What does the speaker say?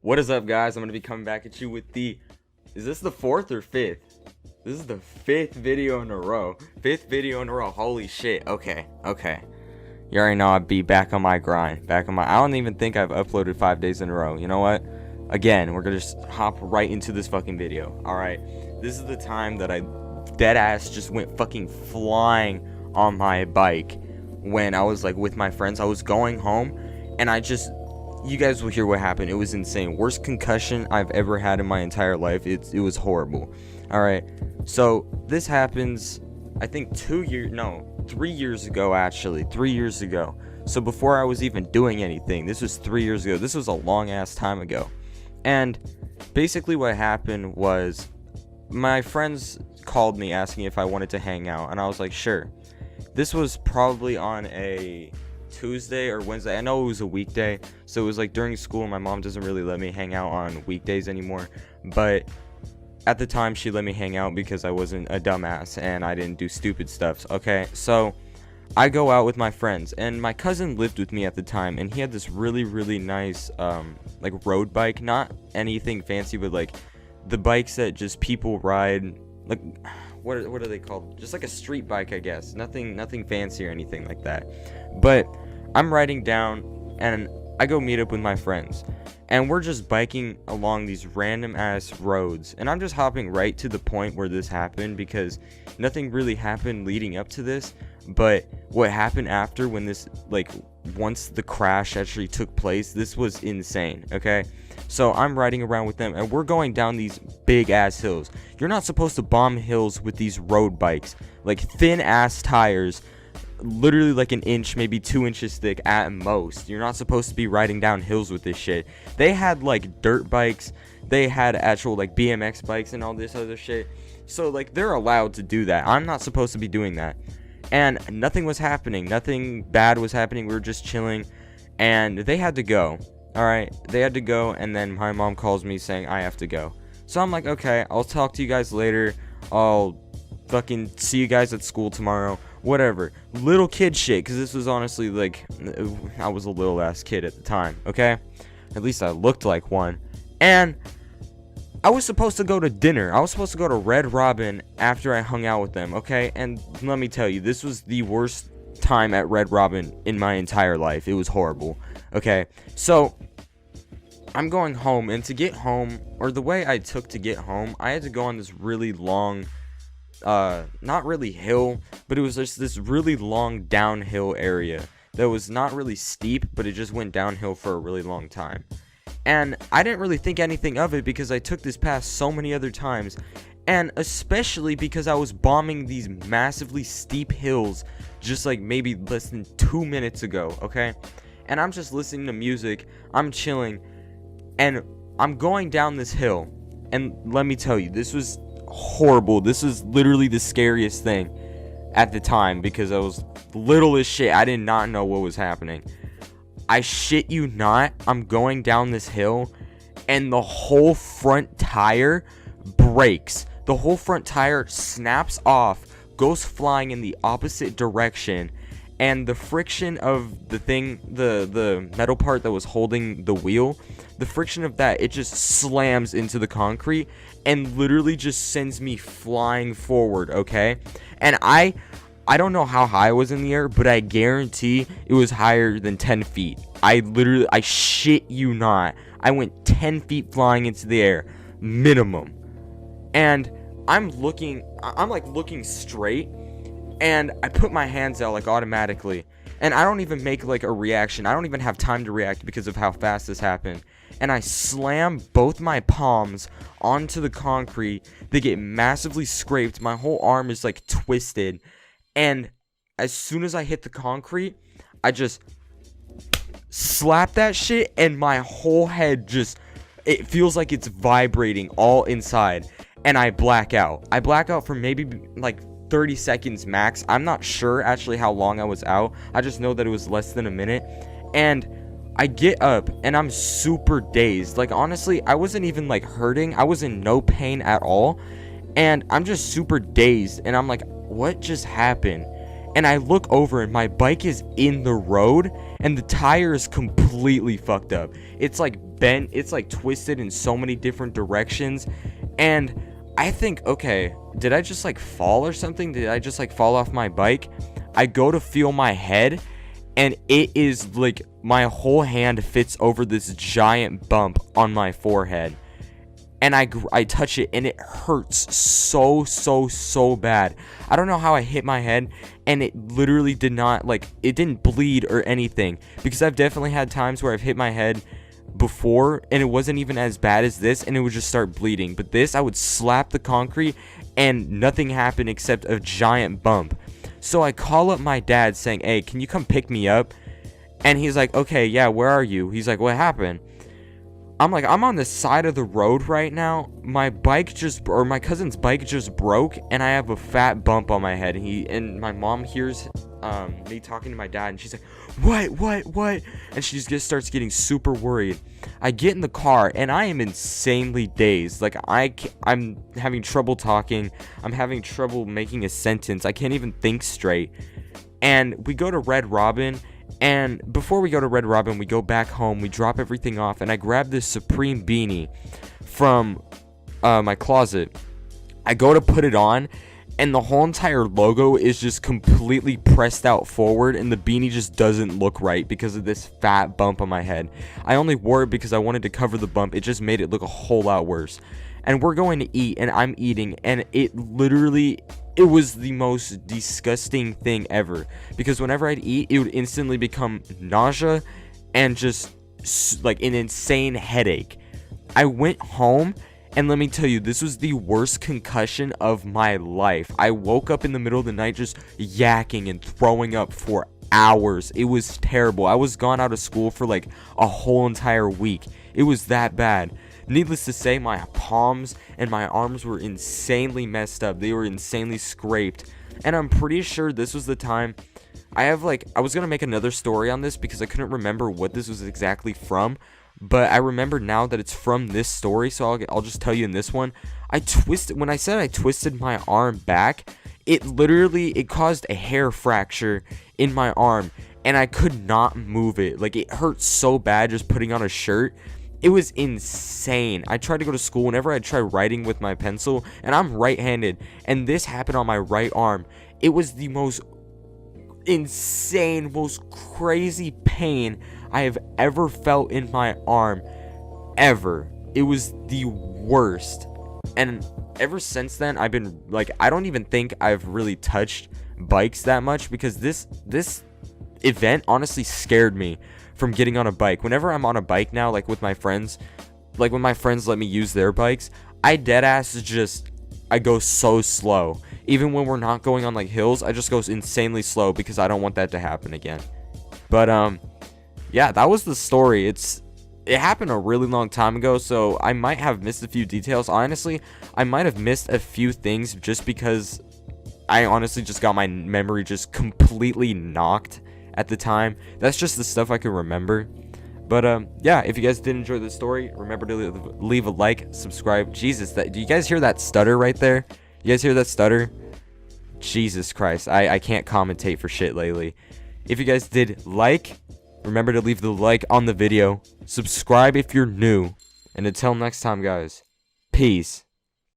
What is up, guys? I'm going to be coming back at you with is this the fourth or fifth? This is the fifth video in a row. Holy shit. Okay. You already know I'd be back on my grind. I don't even think I've uploaded 5 days in a row. You know what? Again, we're going to just hop right into this fucking video. Alright. This is the time that I deadass just went fucking flying on my bike when I was like with my friends. I was going home and you guys will hear what happened. It was insane. Worst concussion I've ever had in my entire life. It was horrible. Alright, so this happens, I think 3 years ago actually. 3 years ago. So before I was even doing anything. This was 3 years ago. This was a long ass time ago. And basically what happened was my friends called me asking if I wanted to hang out. And I was like, sure. This was probably on a Tuesday or Wednesday. I know it was a weekday, so it was like during school. My mom doesn't really let me hang out on weekdays anymore, but at the time she let me hang out because I wasn't a dumbass and I didn't do stupid stuff. Okay, so I go out with my friends, and my cousin lived with me at the time, and he had this really nice like road bike. Not anything fancy, but like the bikes that just people ride, like what are they called? Just like a street bike, I guess. Nothing fancy or anything like that. But I'm riding down and I go meet up with my friends, and we're just biking along these random ass roads, and I'm just hopping right to the point where this happened because nothing really happened leading up to this, but what happened after, when this, like, once the crash actually took place, this was insane. Okay, so I'm riding around with them and we're going down these big ass hills. You're not supposed to bomb hills with these road bikes, like thin ass tires, literally like an inch, maybe 2 inches thick at most. You're not supposed to be riding down hills with this shit. They had like dirt bikes, they had actual like BMX bikes and all this other shit, so like they're allowed to do that. I'm not supposed to be doing that. And nothing was happening, nothing bad was happening. We were just chilling, and they had to go. Alright, they had to go, and then my mom calls me saying I have to go. So I'm like, okay, I'll talk to you guys later, I'll fucking see you guys at school tomorrow, whatever. Little kid shit, because this was honestly like, I was a little ass kid at the time, okay? At least I looked like one. And I was supposed to go to dinner. I was supposed to go to Red Robin after I hung out with them, okay? And let me tell you, this was the worst time at Red Robin in my entire life. It was horrible, okay? So I'm going home, and to get home, or the way I took to get home, I had to go on this really long, not really hill, but it was just this really long downhill area that was not really steep, but it just went downhill for a really long time. And I didn't really think anything of it because I took this path so many other times, and especially because I was bombing these massively steep hills just like maybe less than 2 minutes ago, okay? And I'm just listening to music, I'm chilling, and I'm going down this hill, and let me tell you, this was horrible. This was literally the scariest thing at the time because I was little as shit. I did not know what was happening. I shit you not, I'm going down this hill, and the whole front tire breaks. The whole front tire snaps off, goes flying in the opposite direction, and the friction of the thing, the metal part that was holding the wheel, the friction of that, it just slams into the concrete and literally just sends me flying forward, okay? And I don't know how high I was in the air, but I guarantee it was higher than 10 feet. I shit you not, I went 10 feet flying into the air, minimum. And I'm like looking straight, and I put my hands out like automatically, and I don't even make like a reaction. I don't even have time to react because of how fast this happened. And I slam both my palms onto the concrete. They get massively scraped. My whole arm is like twisted. And as soon as I hit the concrete, I just slap that shit, and my whole head it feels like it's vibrating all inside, and I black out. I black out for maybe like 30 seconds max. I'm not sure actually how long I was out. I just know that it was less than a minute. And I get up and I'm super dazed. Like, honestly, I wasn't even like hurting. I was in no pain at all. And I'm just super dazed. And I'm like, what just happened? and I look over and my bike is in the road and the tire is completely fucked up. It's like bent, it's like twisted in so many different directions, and I think, okay, did I just like fall or something? Did I just like fall off my bike? I go to feel my head, and it is like my whole hand fits over this giant bump on my forehead. And I touch it, and it hurts so bad. I don't know how I hit my head, and it literally did not, like, it didn't bleed or anything. Because I've definitely had times where I've hit my head before, and it wasn't even as bad as this, and it would just start bleeding. But this, I would slap the concrete, and nothing happened except a giant bump. So I call up my dad saying, hey, can you come pick me up? And he's like, okay, yeah, where are you? He's like, what happened? I'm like, I'm on the side of the road right now. My my cousin's bike just broke, and I have a fat bump on my head. And my mom hears me talking to my dad, and she's like, what? And she just starts getting super worried. I get in the car, and I am insanely dazed. Like, I'm having trouble talking. I'm having trouble making a sentence. I can't even think straight. And we go to Red Robin. And before we go to Red Robin, we go back home, we drop everything off, and I grab this Supreme beanie from my closet. I go to put it on, and the whole entire logo is just completely pressed out forward, and the beanie just doesn't look right because of this fat bump on my head. I only wore it because I wanted to cover the bump. It just made it look a whole lot worse. And we're going to eat, and I'm eating, and it was the most disgusting thing ever, because whenever I'd eat, it would instantly become nausea and just like an insane headache. I went home, and let me tell you, this was the worst concussion of my life. I woke up in the middle of the night just yakking and throwing up for hours. It was terrible. I was gone out of school for like a whole entire week. It was that bad. Needless to say, my palms and my arms were insanely messed up. They were insanely scraped. And I'm pretty sure this was the time I was going to make another story on this because I couldn't remember what this was exactly from. But I remember now that it's from this story, so I'll just tell you in this one. When I said I twisted my arm back, it caused a hair fracture in my arm, and I could not move it. Like, it hurt so bad just putting on a shirt. It was insane. I tried to go to school whenever I try writing with my pencil, and I'm right-handed, and this happened on my right arm. It was the most insane, most crazy pain I have ever felt in my arm, ever. It was the worst. And ever since then, I've been, like, I don't even think I've really touched bikes that much, because this event honestly scared me from getting on a bike. Whenever I'm on a bike now, like with my friends, like when my friends let me use their bikes, I go so slow. Even when we're not going on like hills, I just go insanely slow because I don't want that to happen again. But yeah, that was the story. It happened a really long time ago, so I might have missed a few details. Honestly, I might have missed a few things just because I honestly just got my memory just completely knocked at the time. That's just the stuff I can remember. But yeah, if you guys did enjoy the story, remember to leave a like, subscribe. Jesus, do you guys hear that stutter right there? You guys hear that stutter? Jesus Christ, I can't commentate for shit lately. If you guys did like, remember to leave the like on the video. Subscribe if you're new. And until next time, guys, peace.